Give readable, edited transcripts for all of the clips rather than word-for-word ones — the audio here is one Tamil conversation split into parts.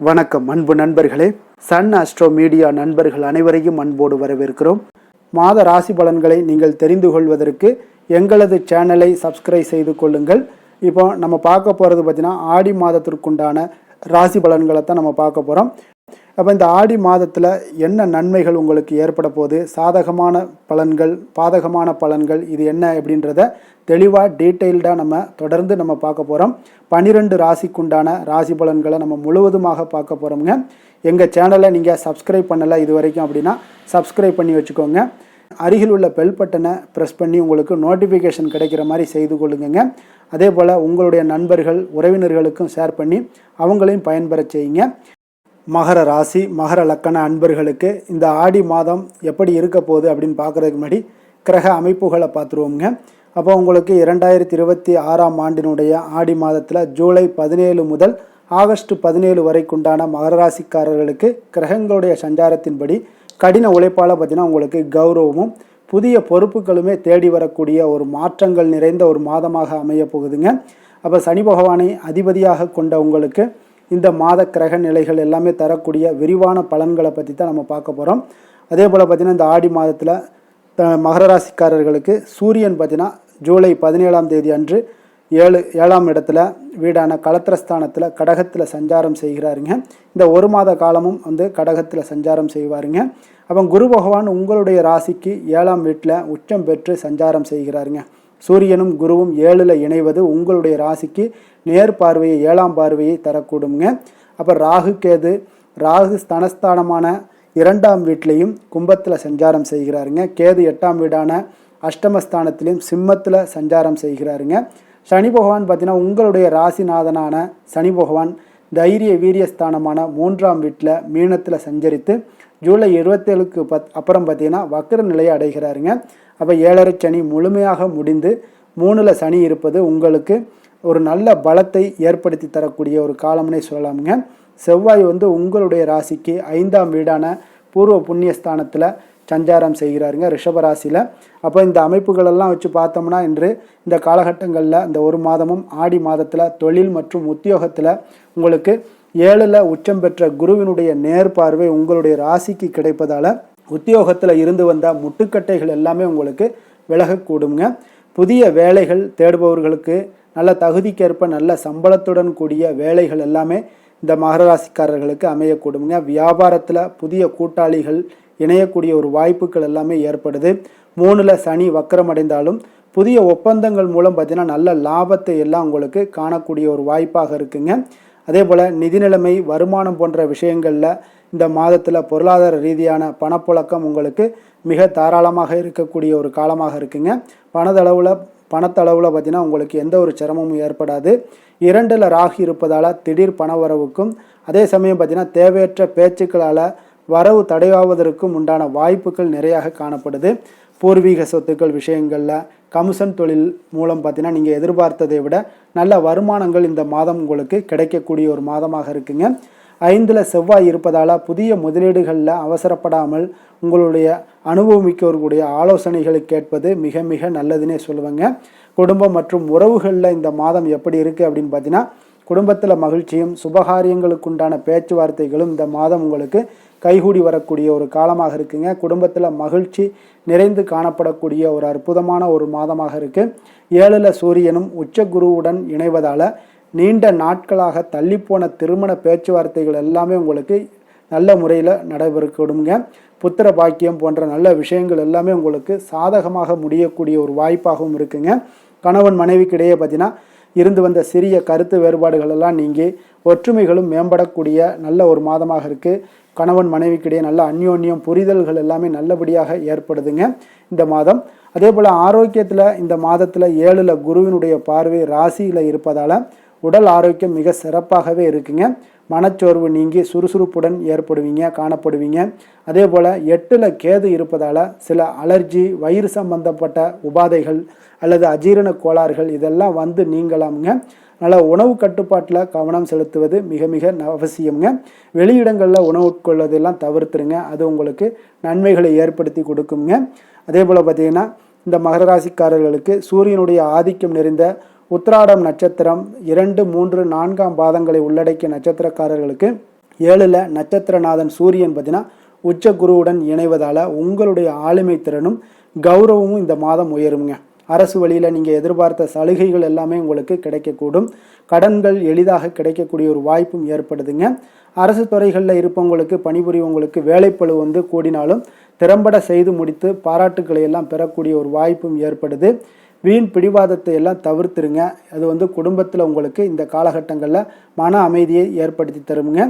வணக்கம் அன்பு நண்பர்களே. சன் ஆஸ்ட்ரோ மீடியா நண்பர்கள் அனைவரையும் அன்போடு வரவேற்கிறோம். மாத ராசி பலன்களை நீங்கள் தெரிந்து கொள்வதற்கு எங்களது சேனலை சப்ஸ்கிரைப் செய்து கொள்ளுங்கள். இப்போ நம்ம பார்க்க போகிறது பார்த்தீங்கன்னா ஆடி மாதத்திற்குண்டான ராசி பலன்களை தான் நம்ம பார்க்க போகிறோம். அப்போ இந்த ஆடி மாதத்தில் என்ன நன்மைகள் உங்களுக்கு ஏற்பட போகுது, சாதகமான பலன்கள், பாதகமான பலன்கள், இது என்ன அப்படின்றத தெளிவாக டீட்டெயில்டாக நம்ம தொடர்ந்து நம்ம பார்க்க போகிறோம். 12 ராசிக்குண்டான ராசி பலன்களை நம்ம முழுவதுமாக பார்க்க போகிறோம்ங்க. எங்கள் சேனலை நீங்கள் சப்ஸ்கிரைப் பண்ணலை இது வரைக்கும் அப்படின்னா சப்ஸ்கிரைப் பண்ணி வச்சுக்கோங்க. அருகில் உள்ள பெல் பட்டனை ப்ரெஸ் பண்ணி உங்களுக்கு நோட்டிஃபிகேஷன் கிடைக்கிற மாதிரி செய்து கொள்ளுங்க. அதே போல் உங்களுடைய நண்பர்கள் உறவினர்களுக்கும் ஷேர் பண்ணி அவங்களையும் பயன்பெற செய்யுங்க. மகர ராசி மகர லக்கண அன்பர்களுக்கு இந்த ஆடி மாதம் எப்படி இருக்க போகுது அப்படின்னு பார்க்குறதுக்கு முன்னாடி கிரக அமைப்புகளை பார்த்துருவோங்க. அப்போ உங்களுக்கு 2026ஆம் ஆண்டினுடைய ஆடி மாதத்தில் ஜூலை 17 முதல் ஆகஸ்ட் 17 வரைக்குண்டான மகர ராசிக்காரர்களுக்கு கிரகங்களுடைய சஞ்சாரத்தின்படி கடின உழைப்பால் பார்த்தீங்கன்னா உங்களுக்கு கௌரவமும் புதிய பொறுப்புகளுமே தேடி வரக்கூடிய ஒரு மாற்றங்கள் நிறைந்த ஒரு மாதமாக அமைய போகுதுங்க. அப்போ சனி பகவானை அதிபதியாக கொண்ட உங்களுக்கு இந்த மாத கிரக நிலைகள் எல்லாமே தரக்கூடிய விரிவான பலன்களை பற்றி தான் நம்ம பார்க்க போகிறோம். அதே போல் பார்த்திங்கன்னா இந்த ஆடி மாதத்தில் மகர ராசிக்காரர்களுக்கு சூரியன் பார்த்திங்கன்னா ஜூலை 17ஆம் தேதி அன்று 7ஆம் இடத்துல வீடான களத்திரஸ்தானத்தில் கடகத்தில் சஞ்சாரம் செய்கிறாருங்க. இந்த ஒரு மாத காலமும் கடகத்தில் சஞ்சாரம் செய்வாருங்க. அப்போ குரு பகவான் உங்களுடைய ராசிக்கு 7ஆம் வீட்டில் உச்சம் பெற்று சஞ்சாரம் செய்கிறாருங்க. சூரியனும் குருவும் 7ல் இணைவது உங்களுடைய ராசிக்கு நேர் பார்வையை 7ஆம் பார்வையை தரக்கூடுங்க. அப்போ ராகு ஸ்தனஸ்தானமான 2ஆம் வீட்லேயும் கும்பத்தில் சஞ்சாரம் செய்கிறாருங்க. கேது 8ஆம் வீடான அஷ்டமஸ்தானத்திலையும் சிம்மத்தில் சஞ்சாரம் செய்கிறாருங்க. சனி பகவான் பார்த்தீங்கன்னா உங்களுடைய ராசிநாதனான சனி பகவான் தைரிய வீரியஸ்தானமான 3ஆம் வீட்டில் மீனத்தில் சஞ்சரித்து ஜூலை 27க்கு அப்புறம் பார்த்தீங்கன்னா வக்ர நிலையை அடைகிறாருங்க. அப்போ 7.5 சனி முழுமையாக முடிந்து 3ல் சனி இருப்பது உங்களுக்கு ஒரு நல்ல பலத்தை ஏற்படுத்தி தரக்கூடிய ஒரு காலம்னே சொல்லலாமுங்க. செவ்வாய் உங்களுடைய ராசிக்கு 5ஆம் வீடான பூர்வ புண்ணியஸ்தானத்தில் சஞ்சாரம் செய்கிறாருங்க ரிஷபராசியில். அப்போ இந்த அமைப்புகளெல்லாம் வச்சு பார்த்தோம்னா இன்று இந்த காலகட்டங்களில் இந்த ஒரு மாதமும் ஆடி மாதத்தில் தொழில் மற்றும் உத்தியோகத்தில் உங்களுக்கு 7ல் உச்சம் பெற்ற குருவினுடைய நேர்பார்வை உங்களுடைய ராசிக்கு கிடைப்பதால் உத்தியோகத்தில் இருந்து வந்த முட்டுக்கட்டைகள் எல்லாமே உங்களுக்கு விலகக்கூடுங்க. புதிய வேலைகள் தேடுபவர்களுக்கு நல்ல தகுதிக்கேற்ப நல்ல சம்பளத்துடன் கூடிய வேலைகள் எல்லாமே இந்த மகர ராசிக்காரர்களுக்கு அமையக்கூடுங்க. வியாபாரத்தில் புதிய கூட்டாளிகள் இணையக்கூடிய ஒரு வாய்ப்புகள் எல்லாமே ஏற்படுது. 3ல் சனி வக்கரமடைந்தாலும் புதிய ஒப்பந்தங்கள் மூலம் பார்த்தீங்கன்னா நல்ல லாபத்தை எல்லாம் உங்களுக்கு காணக்கூடிய ஒரு வாய்ப்பாக இருக்குங்க. அதே போல் நிதி நிலைமை, வருமானம் போன்ற விஷயங்களில் இந்த மாதத்தில் பொருளாதார ரீதியான பணப்புழக்கம் உங்களுக்கு மிக தாராளமாக இருக்கக்கூடிய ஒரு காலமாக இருக்குங்க. பணத்தளவில் பார்த்தீங்கன்னா உங்களுக்கு எந்த ஒரு சிரமமும் ஏற்படாது. 2ல் ராகு இருப்பதால் திடீர் பணவரவுக்கும் அதே சமயம் பார்த்தீங்கன்னா தேவையற்ற பேச்சுக்களால் வரவு தடையாவதற்கும் உண்டான வாய்ப்புகள் நிறையாக காணப்படுது. பூர்வீக சொத்துக்கள் விஷயங்களில் கமிஷன் தொழில் மூலம் பார்த்தீங்கன்னா நீங்கள் எதிர்பார்த்ததை விட நல்ல வருமானங்கள் இந்த மாதம் உங்களுக்கு கிடைக்கக்கூடிய ஒரு மாதமாக இருக்குங்க. 5ல் செவ்வாய் இருப்பதால் புதிய முதலீடுகளில் அவசரப்படாமல் உங்களுடைய அனுபவமிக்கவர்களுடைய ஆலோசனைகளை கேட்பது மிக மிக நல்லதுன்னே சொல்லுவேங்க. குடும்பம் மற்றும் உறவுகளில் இந்த மாதம் எப்படி இருக்குது அப்படின்னு பார்த்தீங்கன்னா குடும்பத்தில் மகிழ்ச்சியும் சுபகாரியங்களுக்குண்டான பேச்சுவார்த்தைகளும் இந்த மாதம் உங்களுக்கு கைகூடி வரக்கூடிய ஒரு காலமாக இருக்குங்க. குடும்பத்தில் மகிழ்ச்சி நிறைந்து காணப்படக்கூடிய ஒரு அற்புதமான ஒரு மாதமாக இருக்குது. 7ல் சூரியனும் உச்ச குருவுடன் இணைவதால் நீண்ட நாட்களாக தள்ளிப்போன திருமண பேச்சுவார்த்தைகள் எல்லாமே உங்களுக்கு நல்ல முறையில் நடைபெறக்கூடுங்க. புத்திர பாக்கியம் போன்ற நல்ல விஷயங்கள் எல்லாமே உங்களுக்கு சாதகமாக முடியக்கூடிய ஒரு வாய்ப்பாகவும் இருக்குங்க. கணவன் மனைவிக்கிடையே பார்த்தீங்கன்னா இருந்து வந்த சிறிய கருத்து வேறுபாடுகள் எல்லாம் நீங்கி ஒற்றுமைகளும் மேம்படக்கூடிய நல்ல ஒரு மாதமாக இருக்குது. கணவன் மனைவிக்கிடையே நல்ல அந்யோன்யம் புரிதல்கள் எல்லாமே நல்லபடியாக ஏற்படுதுங்க இந்த மாதம். அதே போல் ஆரோக்கியத்தில் இந்த மாதத்தில் 7ல் குருவினுடைய பார்வை ராசியில் இருப்பதால் உடல் ஆரோக்கியம் மிக சிறப்பாகவே இருக்குங்க. மனச்சோர்வு நீங்கி சுறுசுறுப்புடன் காணப்படுவீங்க. அதே போல் 8ல் கேது இருப்பதால் சில அலர்ஜி, வயிறு சம்பந்தப்பட்ட உபாதைகள் அல்லது அஜீரண கோளாறுகள் இதெல்லாம் நீங்கலாமுங்க. அதனால் உணவு கட்டுப்பாட்டில் கவனம் செலுத்துவது மிக மிக அவசியம்ங்க. வெளியிடங்களில் உணவு உட்கொள்வதெல்லாம் தவிர்த்துருங்க. அது உங்களுக்கு நன்மைகளை ஏற்படுத்தி கொடுக்குங்க. அதே போல் பார்த்திங்கன்னா இந்த மகர ராசிக்காரர்களுக்கு சூரியனுடைய ஆதிக்கம் நிறைந்த உத்திராடம் நட்சத்திரம் 2, 3, 4ஆம் பாதங்களை உள்ளடக்கிய நட்சத்திரக்காரர்களுக்கு 7ல் நட்சத்திரநாதன் சூரியன் பார்த்தீங்கன்னா உச்ச குருவுடன் இணைவதால் உங்களுடைய ஆளுமை திறனும் கௌரவமும் இந்த மாதம் உயருங்க. அரசு வழியில் நீங்கள் எதிர்பார்த்த சலுகைகள் எல்லாமே உங்களுக்கு கிடைக்கக்கூடும். கடன்கள் எளிதாக கிடைக்கக்கூடிய ஒரு வாய்ப்பும் ஏற்படுதுங்க. அரசு துறைகளில் இருப்பவங்களுக்கு பணிபுரியவங்களுக்கு வேலைப்பளு கூடினாலும் திறம்பட செய்து முடித்து பாராட்டுக்களை எல்லாம் பெறக்கூடிய ஒரு வாய்ப்பும் ஏற்படுது. வீண் பிடிவாதத்தை எல்லாம் தவிர்த்துருங்க. அது குடும்பத்தில் உங்களுக்கு இந்த காலகட்டங்களில் மன அமைதியை ஏற்படுத்தி தருங்க.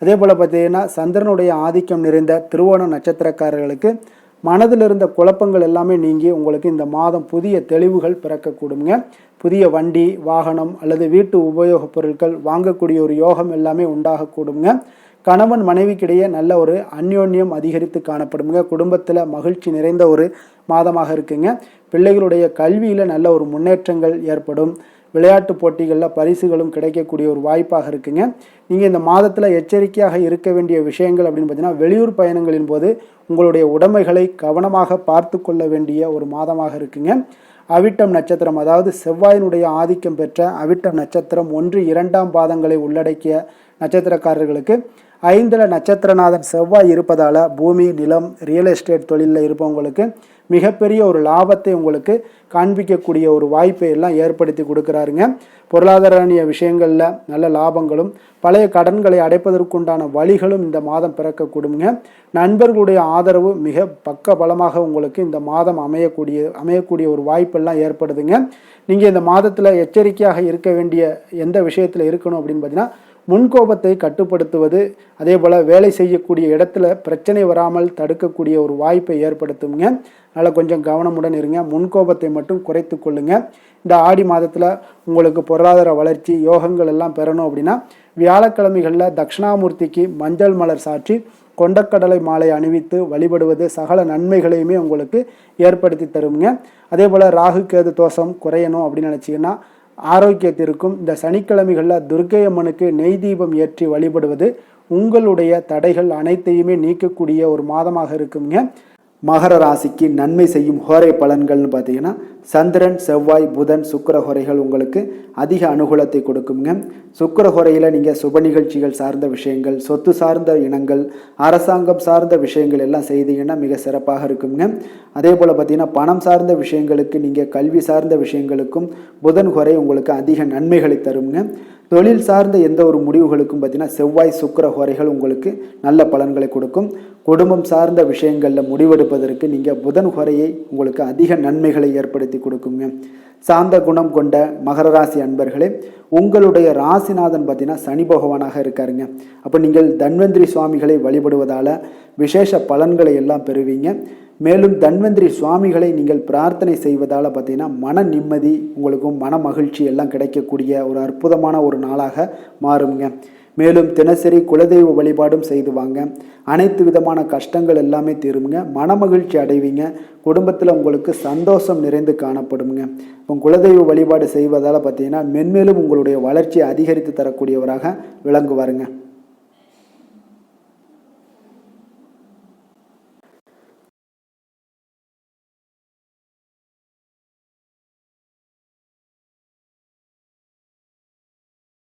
அதே போல் பார்த்தீங்கன்னா சந்திரனுடைய ஆதிக்கம் நிறைந்த திருவோண நட்சத்திரக்காரர்களுக்கு மனதில் இருந்த குழப்பங்கள் எல்லாமே நீங்கி உங்களுக்கு இந்த மாதம் புதிய தெளிவுகள் பிறக்கக்கூடுங்க. புதிய வண்டி வாகனம் அல்லது வீட்டு உபயோகப் பொருட்கள் வாங்கக்கூடிய ஒரு யோகம் எல்லாமே உண்டாகக்கூடுங்க. கணவன் மனைவிக்கிடையே நல்ல ஒரு அந்யோன்யம் அதிகரித்து காணப்படுங்க. குடும்பத்தில் மகிழ்ச்சி நிறைந்த ஒரு மாதமாக இருக்குங்க. பிள்ளைகளுடைய கல்வியில் நல்ல ஒரு முன்னேற்றங்கள் ஏற்படும். விளையாட்டு போட்டிகளில் பரிசுகளும் கிடைக்கக்கூடிய ஒரு வாய்ப்பாக இருக்குங்க. நீங்கள் இந்த மாதத்தில் எச்சரிக்கையாக இருக்க வேண்டிய விஷயங்கள் அப்படின்னு பார்த்தீங்கன்னா வெளியூர் பயணங்களின் போது உங்களுடைய உடைமைகளை கவனமாக பார்த்து கொள்ள வேண்டிய ஒரு மாதமாக இருக்குங்க. அவிட்டம் நட்சத்திரம், அதாவது செவ்வாயினுடைய ஆதிக்கம் பெற்ற அவிட்டம் நட்சத்திரம் 1, 2ஆம் பாதங்களை உள்ளடக்கிய நட்சத்திரக்காரர்களுக்கு 5ல் நட்சத்திரநாதன் செவ்வாய் இருப்பதால் பூமி நிலம் ரியல் எஸ்டேட் தொழிலில் இருப்பவங்களுக்கு மிகப்பெரிய ஒரு லாபத்தை உங்களுக்கு காண்பிக்கக்கூடிய ஒரு வாய்ப்பை எல்லாம் ஏற்படுத்தி கொடுக்குறாருங்க. பொருளாதார விஷயங்களில் நல்ல லாபங்களும் பழைய கடன்களை அடைப்பதற்குண்டான வழிகளும் இந்த மாதம் பிறக்கக்கூடுங்க. நண்பர்களுடைய ஆதரவு மிக பக்க பலமாக உங்களுக்கு இந்த மாதம் அமையக்கூடிய ஒரு வாய்ப்பெல்லாம் ஏற்படுதுங்க. நீங்கள் இந்த மாதத்தில் எச்சரிக்கையாக இருக்க வேண்டிய எந்த விஷயத்தில் இருக்கணும் அப்படின்னு பார்த்தீங்கன்னா முன்கோபத்தை கட்டுப்படுத்துவது, அதே போல் வேலை செய்யக்கூடிய இடத்துல பிரச்சனை வராமல் தடுக்கக்கூடிய ஒரு வாய்ப்பை ஏற்படுத்துங்க. அதனால் கொஞ்சம் கவனமுடன் இருங்க. முன்கோபத்தை மட்டும் குறைத்து கொள்ளுங்க. இந்த ஆடி மாதத்தில் உங்களுக்கு பொருளாதார வளர்ச்சி யோகங்கள் எல்லாம் பெறணும் அப்படின்னா வியாழக்கிழமைகளில் தட்சிணாமூர்த்திக்கு மஞ்சள் மலர் சாற்றி கொண்டக்கடலை மாலை அணிவித்து வழிபடுவது சகல நன்மைகளையுமே உங்களுக்கு ஏற்படுத்தி தருங்க. அதே போல் ராகு கேது தோஷம் குறையணும் அப்படின்னு நினச்சிங்கன்னா ஆரோக்கியத்திற்கும் இந்த சனிக்கிழமைகளில் துர்க்கை அம்மனுக்கு நெய் தீபம் ஏற்றி வழிபடுவது உங்களுடைய தடைகள் அனைத்தையுமே நீக்கக்கூடிய ஒரு மாதமாக இருக்குங்க. மகர ராசிக்கு நன்மை செய்யும் ஹோரை பலன்கள்னு பார்த்தீங்கன்னா சந்திரன் செவ்வாய் புதன் சுக்கிர ஹோரைகள் உங்களுக்கு அதிக அனுகூலத்தை கொடுக்குங்க. சுக்கிர ஹோரையில் நீங்கள் சுப நிகழ்ச்சிகள் சார்ந்த விஷயங்கள், சொத்து சார்ந்த இனங்கள், அரசாங்கம் சார்ந்த விஷயங்கள் எல்லாம் செய்தீங்கன்னா மிக சிறப்பாக இருக்குங்க. அதே போல் பார்த்தீங்கன்னா பணம் சார்ந்த விஷயங்களுக்கு, நீங்கள் கல்வி சார்ந்த விஷயங்களுக்கும் புதன் ஹோரை உங்களுக்கு அதிக நன்மைகளை தருங்க. தொழில் சார்ந்த எந்த ஒரு முடிவுகளுக்கும் பார்த்தீங்கன்னா செவ்வாய் சுக்கிர ஹோரைகள் உங்களுக்கு நல்ல பலன்களை கொடுக்கும். குடும்பம் சார்ந்த விஷயங்களில் முடிவெடுப்பதற்கு நீங்கள் புதன் ஹோரையை உங்களுக்கு அதிக நன்மைகளை ஏற்படுத்தி கொடுக்குங்க. சாந்த குணம் கொண்ட மகர ராசி அன்பர்களே, உங்களுடைய ராசிநாதன் பார்த்தீங்கன்னா சனி பகவானாக இருக்காருங்க. அப்போ நீங்கள் தன்வந்திரி சுவாமிகளை வழிபடுவதால் விசேஷ பலன்களை எல்லாம் பெறுவீங்க. மேலும் தன்வந்திரி சுவாமிகளை நீங்கள் பிரார்த்தனை செய்வதால் பார்த்தீங்கன்னா மன நிம்மதி உங்களுக்கும் மன மகிழ்ச்சி எல்லாம் கிடைக்கக்கூடிய ஒரு அற்புதமான ஒரு நாளாக மாறுங்க. மேலும் தினசரி குலதெய்வ வழிபாடும் செய்து வாங்க. அனைத்து விதமான கஷ்டங்கள் எல்லாமே தீருங்க. மன மகிழ்ச்சி அடைவீங்க. குடும்பத்தில் உங்களுக்கு சந்தோஷம் நிறைந்து காணப்படுங்க. இப்போ குலதெய்வ வழிபாடு செய்வதால் பார்த்தீங்கன்னா மென்மேலும் உங்களுடைய வளர்ச்சியை அதிகரித்து தரக்கூடியவராக விளங்குவாருங்க.